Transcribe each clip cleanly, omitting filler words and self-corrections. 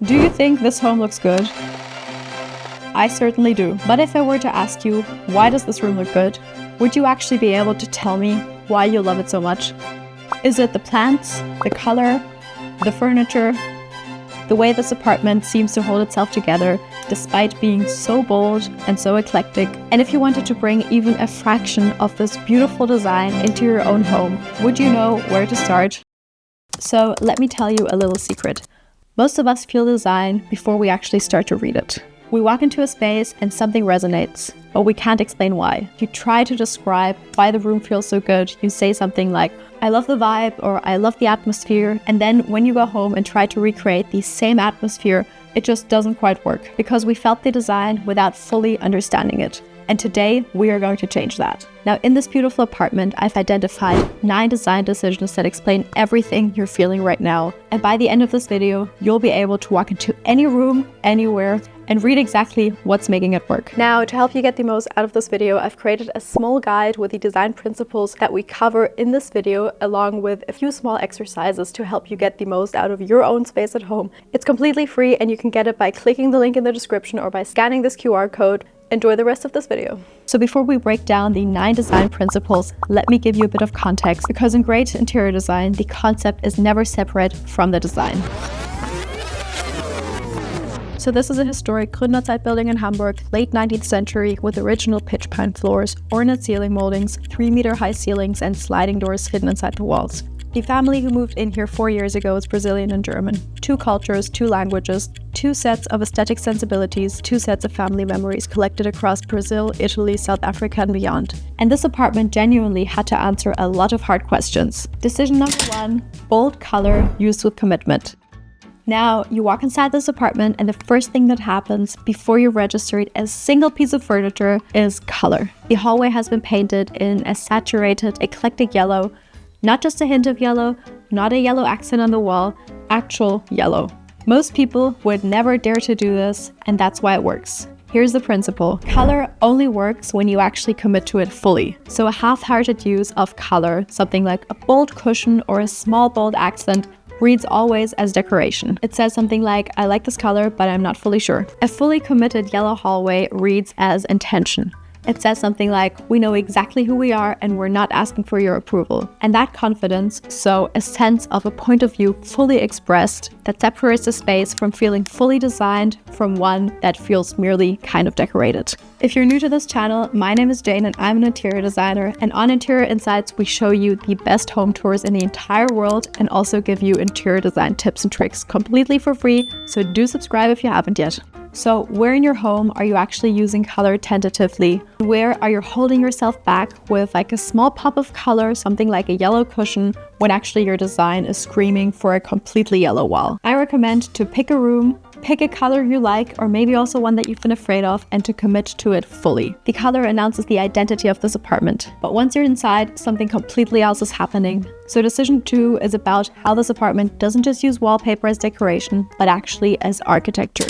Do you think this home looks good? I certainly do. But if I were to ask you, why does this room look good? Would you actually be able to tell me why you love it so much? Is it the plants, the color, the furniture, the way this apartment seems to hold itself together despite being so bold and so eclectic? And if you wanted to bring even a fraction of this beautiful design into your own home, would you know where to start? So let me tell you a little secret. Most of us feel design before we actually start to read it. We walk into a space and something resonates, but we can't explain why. You try to describe why the room feels so good. You say something like, I love the vibe, or I love the atmosphere. And then when you go home and try to recreate the same atmosphere, it just doesn't quite work because we felt the design without fully understanding it. And today we are going to change that. Now in this beautiful apartment, I've identified 9 design decisions that explain everything you're feeling right now. And by the end of this video, you'll be able to walk into any room, anywhere, and read exactly what's making it work. Now, to help you get the most out of this video, I've created a small guide with the design principles that we cover in this video, along with a few small exercises to help you get the most out of your own space at home. It's completely free and you can get it by clicking the link in the description or by scanning this QR code. Enjoy the rest of this video. So before we break down the 9 design principles, let me give you a bit of context, because in great interior design, the concept is never separate from the design. So this is a historic Gründerzeit building in Hamburg, late 19th century, with original pitch pine floors, ornate ceiling moldings, 3-meter high ceilings, and sliding doors hidden inside the walls. The family who moved in here 4 years ago is Brazilian and German. 2 cultures, 2 languages, 2 sets of aesthetic sensibilities, 2 sets of family memories collected across Brazil, Italy, South Africa, and beyond. And this apartment genuinely had to answer a lot of hard questions. Decision number 1, bold color used with commitment. Now, you walk inside this apartment and the first thing that happens before you're registered as a single piece of furniture is color. The hallway has been painted in a saturated, eclectic yellow. Not just a hint of yellow, not a yellow accent on the wall, actual yellow. Most people would never dare to do this, and that's why it works. Here's the principle. Color only works when you actually commit to it fully. So a half-hearted use of color, something like a bold cushion or a small bold accent, reads always as decoration. It says something like, I like this color, but I'm not fully sure. A fully committed yellow hallway reads as intention. It says something like, we know exactly who we are and we're not asking for your approval. And that confidence, so a sense of a point of view fully expressed, that separates the space from feeling fully designed from one that feels merely kind of decorated. If you're new to this channel, my name is Jane and I'm an interior designer, and on Interior Insights we show you the best home tours in the entire world and also give you interior design tips and tricks completely for free, so do subscribe if you haven't yet. So where in your home are you actually using color tentatively? Where are you holding yourself back with like a small pop of color, something like a yellow cushion, when actually your design is screaming for a completely yellow wall? I recommend to pick a room, pick a color you like, or maybe also one that you've been afraid of, and to commit to it fully. The color announces the identity of this apartment, but once you're inside, something completely else is happening. So decision 2 is about how this apartment doesn't just use wallpaper as decoration, but actually as architecture.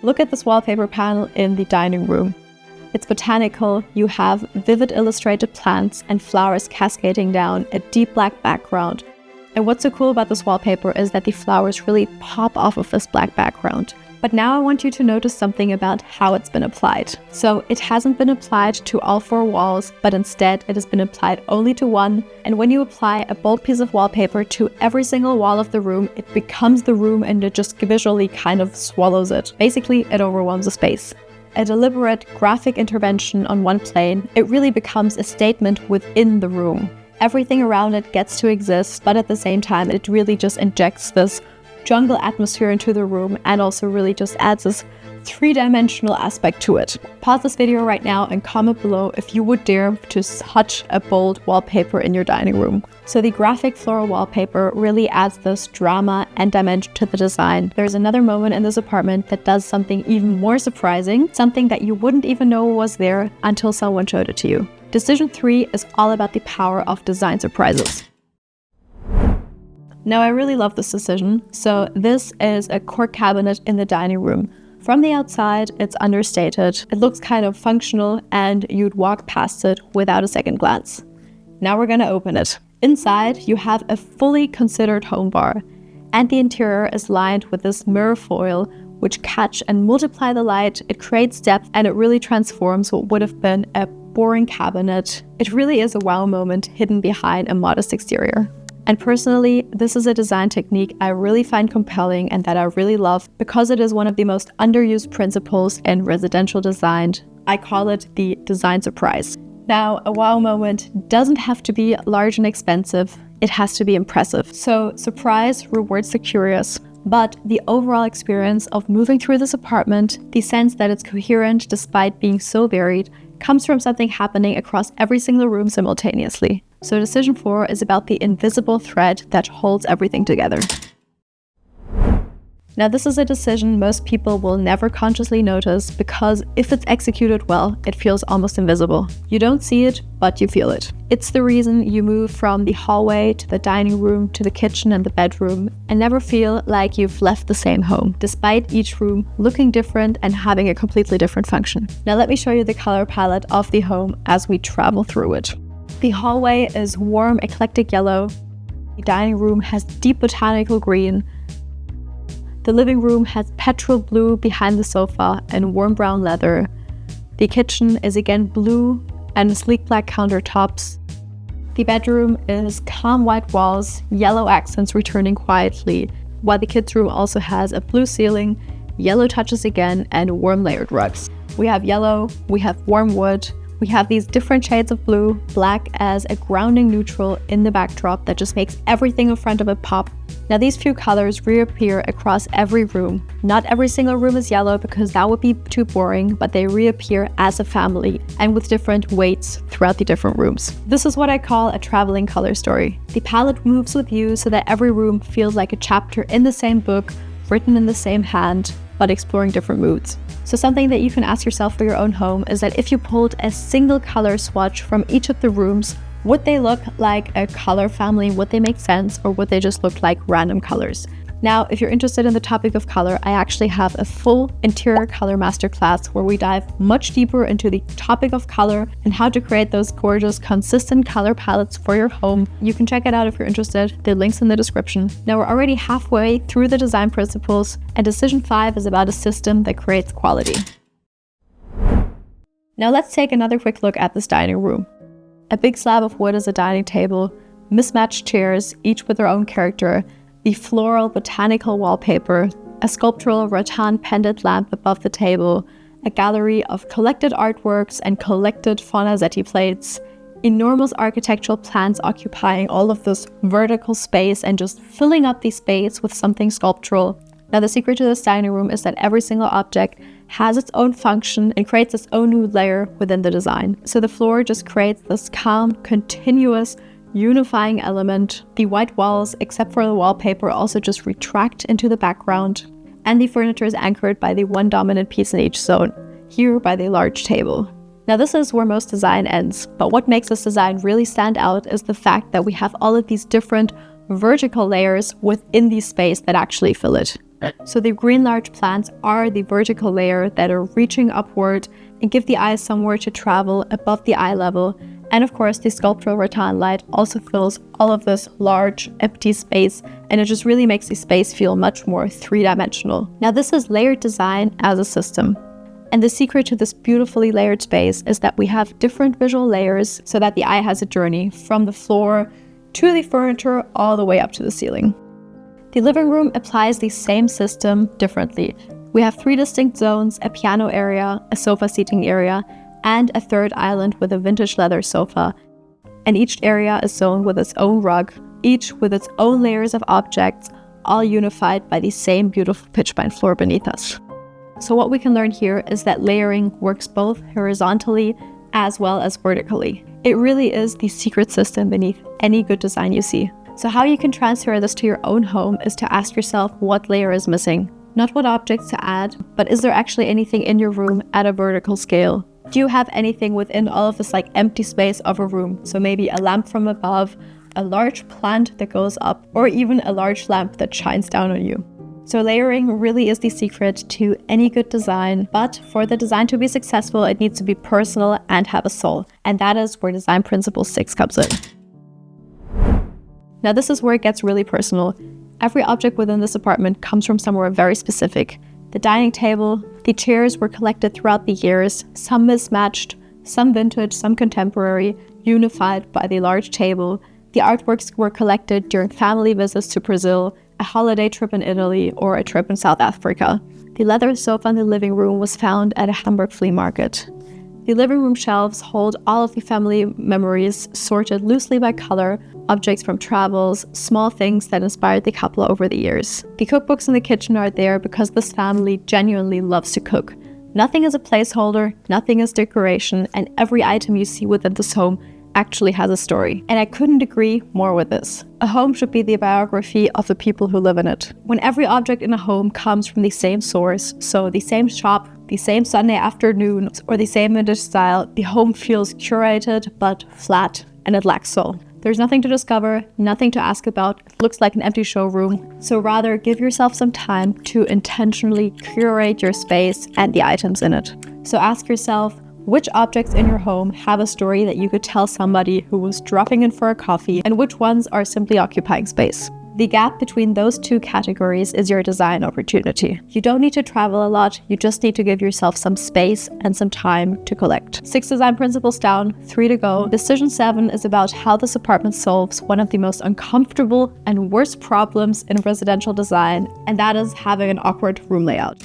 Look at this wallpaper panel in the dining room. It's botanical. You have vivid illustrated plants and flowers cascading down a deep black background. And what's so cool about this wallpaper is that the flowers really pop off of this black background. But now I want you to notice something about how it's been applied. So it hasn't been applied to all 4 walls, but instead it has been applied only to one. And when you apply a bold piece of wallpaper to every single wall of the room, it becomes the room and it just visually kind of swallows it. Basically, it overwhelms the space. A deliberate graphic intervention on one plane, it really becomes a statement within the room. Everything around it gets to exist, but at the same time, it really just injects this jungle atmosphere into the room and also really just adds this 3-dimensional aspect to it. Pause this video right now and comment below if you would dare to such a bold wallpaper in your dining room. So the graphic floral wallpaper really adds this drama and dimension to the design. There's another moment in this apartment that does something even more surprising, something that you wouldn't even know was there until someone showed it to you. Decision 3 is all about the power of design surprises. Now, I really love this decision. So this is a cork cabinet in the dining room. From the outside, it's understated. It looks kind of functional and you'd walk past it without a second glance. Now we're gonna open it. Inside, you have a fully considered home bar. And the interior is lined with this mirror foil, which catch and multiply the light. It creates depth and it really transforms what would have been a boring cabinet. It really is a wow moment hidden behind a modest exterior. And personally, this is a design technique I really find compelling and that I really love because it is one of the most underused principles in residential design. I call it the design surprise. Now, a wow moment doesn't have to be large and expensive. It has to be impressive. So, surprise rewards the curious. But the overall experience of moving through this apartment, the sense that it's coherent despite being so varied, comes from something happening across every single room simultaneously. So decision 4 is about the invisible thread that holds everything together. Now this is a decision most people will never consciously notice because if it's executed well, it feels almost invisible. You don't see it, but you feel it. It's the reason you move from the hallway to the dining room to the kitchen and the bedroom and never feel like you've left the same home, despite each room looking different and having a completely different function. Now let me show you the color palette of the home as we travel through it. The hallway is warm, eclectic yellow. The dining room has deep botanical green. The living room has petrol blue behind the sofa and warm brown leather. The kitchen is again blue and sleek black countertops. The bedroom is calm white walls, yellow accents returning quietly, while the kids' room also has a blue ceiling, yellow touches again, and warm layered rugs. We have yellow, we have warm wood, we have these different shades of blue, black as a grounding neutral in the backdrop that just makes everything in front of it pop. Now these few colors reappear across every room. Not every single room is yellow because that would be too boring, but they reappear as a family and with different weights throughout the different rooms. This is what I call a traveling color story. The palette moves with you so that every room feels like a chapter in the same book, written in the same hand, but exploring different moods. So something that you can ask yourself for your own home is that if you pulled a single color swatch from each of the rooms, would they look like a color family? Would they make sense? Or would they just look like random colors? Now, if you're interested in the topic of color, I actually have a full interior color masterclass where we dive much deeper into the topic of color and how to create those gorgeous, consistent color palettes for your home. You can check it out if you're interested. The link's in the description. Now we're already halfway through the design principles, and decision 5 is about a system that creates quality. Now let's take another quick look at this dining room. A big slab of wood is a dining table, mismatched chairs, each with their own character, the floral botanical wallpaper, a sculptural rattan pendant lamp above the table, a gallery of collected artworks and collected Fornasetti plates, enormous architectural plans occupying all of this vertical space and just filling up the space with something sculptural. Now the secret to this dining room is that every single object has its own function and creates its own new layer within the design. So the floor just creates this calm, continuous, unifying element. The white walls, except for the wallpaper, also just retract into the background, and the furniture is anchored by the one dominant piece in each zone, here by the large table. Now this is where most design ends, but what makes this design really stand out is the fact that we have all of these different vertical layers within the space that actually fill it. So the green large plants are the vertical layer that are reaching upward and give the eye somewhere to travel above the eye level. And of course, the sculptural rattan light also fills all of this large empty space, and it just really makes the space feel much more three-dimensional. Now this is layered design as a system. And the secret to this beautifully layered space is that we have different visual layers so that the eye has a journey from the floor to the furniture all the way up to the ceiling. The living room applies the same system differently. We have 3 distinct zones, a piano area, a sofa seating area, and a third island with a vintage leather sofa. And each area is zoned with its own rug, each with its own layers of objects, all unified by the same beautiful pitch pine floor beneath us. So what we can learn here is that layering works both horizontally as well as vertically. It really is the secret system beneath any good design you see. So how you can transfer this to your own home is to ask yourself what layer is missing. Not what objects to add, but is there actually anything in your room at a vertical scale? Do you have anything within all of this empty space of a room? So maybe a lamp from above, a large plant that goes up, or even a large lamp that shines down on you. So layering really is the secret to any good design, but for the design to be successful, it needs to be personal and have a soul. And that is where design principle 6 comes in. Now this is where it gets really personal. Every object within this apartment comes from somewhere very specific. The dining table, the chairs were collected throughout the years, some mismatched, some vintage, some contemporary, unified by the large table. The artworks were collected during family visits to Brazil, a holiday trip in Italy, or a trip in South Africa. The leather sofa in the living room was found at a Hamburg flea market. The living room shelves hold all of the family memories, sorted loosely by color, objects from travels, small things that inspired the couple over the years. The cookbooks in the kitchen are there because this family genuinely loves to cook. Nothing is a placeholder, nothing is decoration, and every item you see within this home actually has a story. And I couldn't agree more with this. A home should be the biography of the people who live in it. When every object in a home comes from the same source, so the same shop, the same Sunday afternoon, or the same vintage style, the home feels curated but flat, and it lacks soul. There's nothing to discover, nothing to ask about. It looks like an empty showroom. So rather, give yourself some time to intentionally curate your space and the items in it. So ask yourself, which objects in your home have a story that you could tell somebody who was dropping in for a coffee, and which ones are simply occupying space? The gap between those two categories is your design opportunity. You don't need to travel a lot, you just need to give yourself some space and some time to collect. 6 design principles down, 3 to go. Decision 7 is about how this apartment solves one of the most uncomfortable and worst problems in residential design, and that is having an awkward room layout.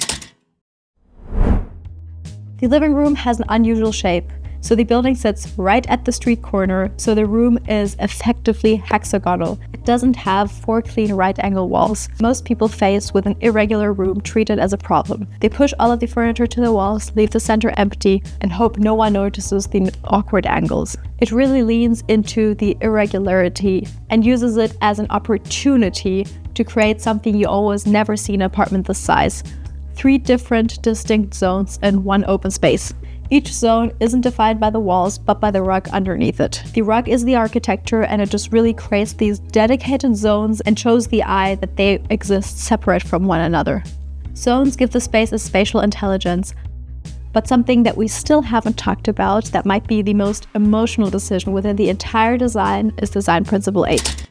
The living room has an unusual shape. So the building sits right at the street corner, so the room is effectively hexagonal. It doesn't have 4 clean right-angle walls. Most people faced with an irregular room treat it as a problem. They push all of the furniture to the walls, leave the center empty, and hope no one notices the awkward angles. It really leans into the irregularity and uses it as an opportunity to create something you always never see in an apartment this size. 3 different distinct zones in one open space. Each zone isn't defined by the walls, but by the rug underneath it. The rug is the architecture, and it just really creates these dedicated zones and shows the eye that they exist separate from one another. Zones give the space a spatial intelligence, but something that we still haven't talked about that might be the most emotional decision within the entire design is design principle 8.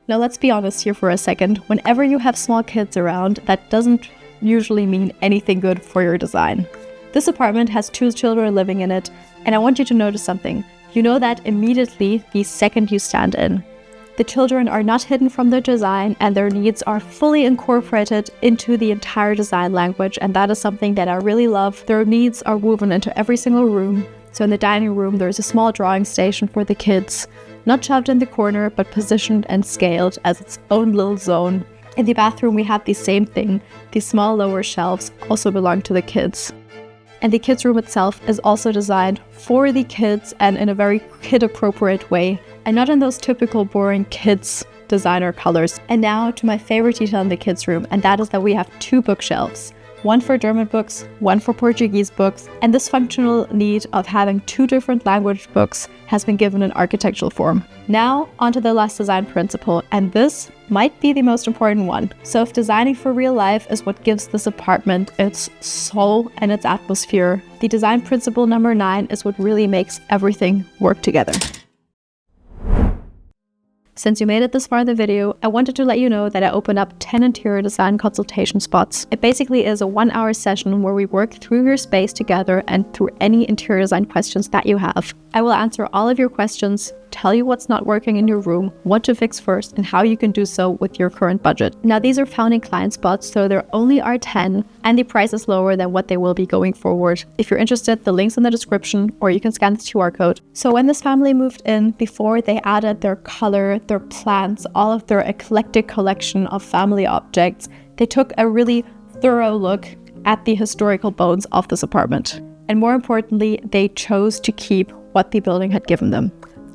Now let's be honest here for a second. Whenever you have small kids around, that doesn't usually mean anything good for your design. This apartment has 2 children living in it, and I want you to notice something. You know that immediately the second you stand in. The children are not hidden from their design, and their needs are fully incorporated into the entire design language, and that is something that I really love. Their needs are woven into every single room. So in the dining room, there's a small drawing station for the kids, not shoved in the corner, but positioned and scaled as its own little zone. In the bathroom, we have the same thing. These small lower shelves also belong to the kids. And the kids' room itself is also designed for the kids and in a very kid-appropriate way, and not in those typical boring kids designer colors. And now to my favorite detail in the kids' room, and that is that we have 2 bookshelves. One for German books, one for Portuguese books, and this functional need of having 2 different language books has been given an architectural form. Now, onto the last design principle, and this might be the most important one. So if designing for real life is what gives this apartment its soul and its atmosphere, the design principle number 9 is what really makes everything work together. Since you made it this far in the video, I wanted to let you know that I opened up 10 interior design consultation spots. It basically is a 1-hour session where we work through your space together and through any interior design questions that you have. I will answer all of your questions, tell you what's not working in your room, what to fix first, and how you can do so with your current budget. Now, these are founding client spots, so there only are 10, and the price is lower than what they will be going forward. If you're interested, the link's in the description, or you can scan the QR code. So when this family moved in, before they added their color, their plants, all of their eclectic collection of family objects, they took a really thorough look at the historical bones of this apartment. And more importantly, they chose to keep what the building had given them.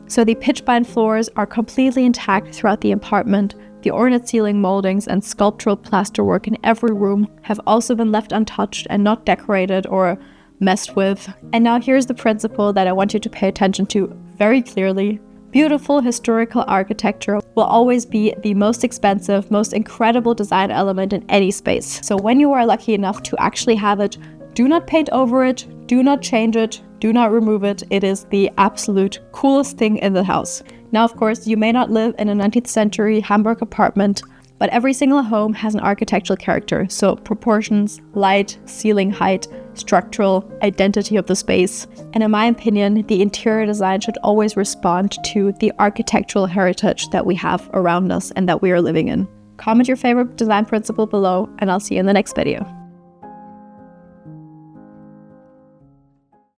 So the pitch pine floors are completely intact throughout the apartment. The ornate ceiling moldings and sculptural plasterwork in every room have also been left untouched and not decorated or messed with. And now here's the principle that I want you to pay attention to very clearly. Beautiful historical architecture will always be the most expensive, most incredible design element in any space. So when you are lucky enough to actually have it, do not paint over it, do not change it, do not remove it. It is the absolute coolest thing in the house. Now, of course, you may not live in a 19th century Hamburg apartment, but every single home has an architectural character, so proportions, light, ceiling height, structural identity of the space. And in my opinion, the interior design should always respond to the architectural heritage that we have around us and that we are living in. Comment your favorite design principle below, and I'll see you in the next video.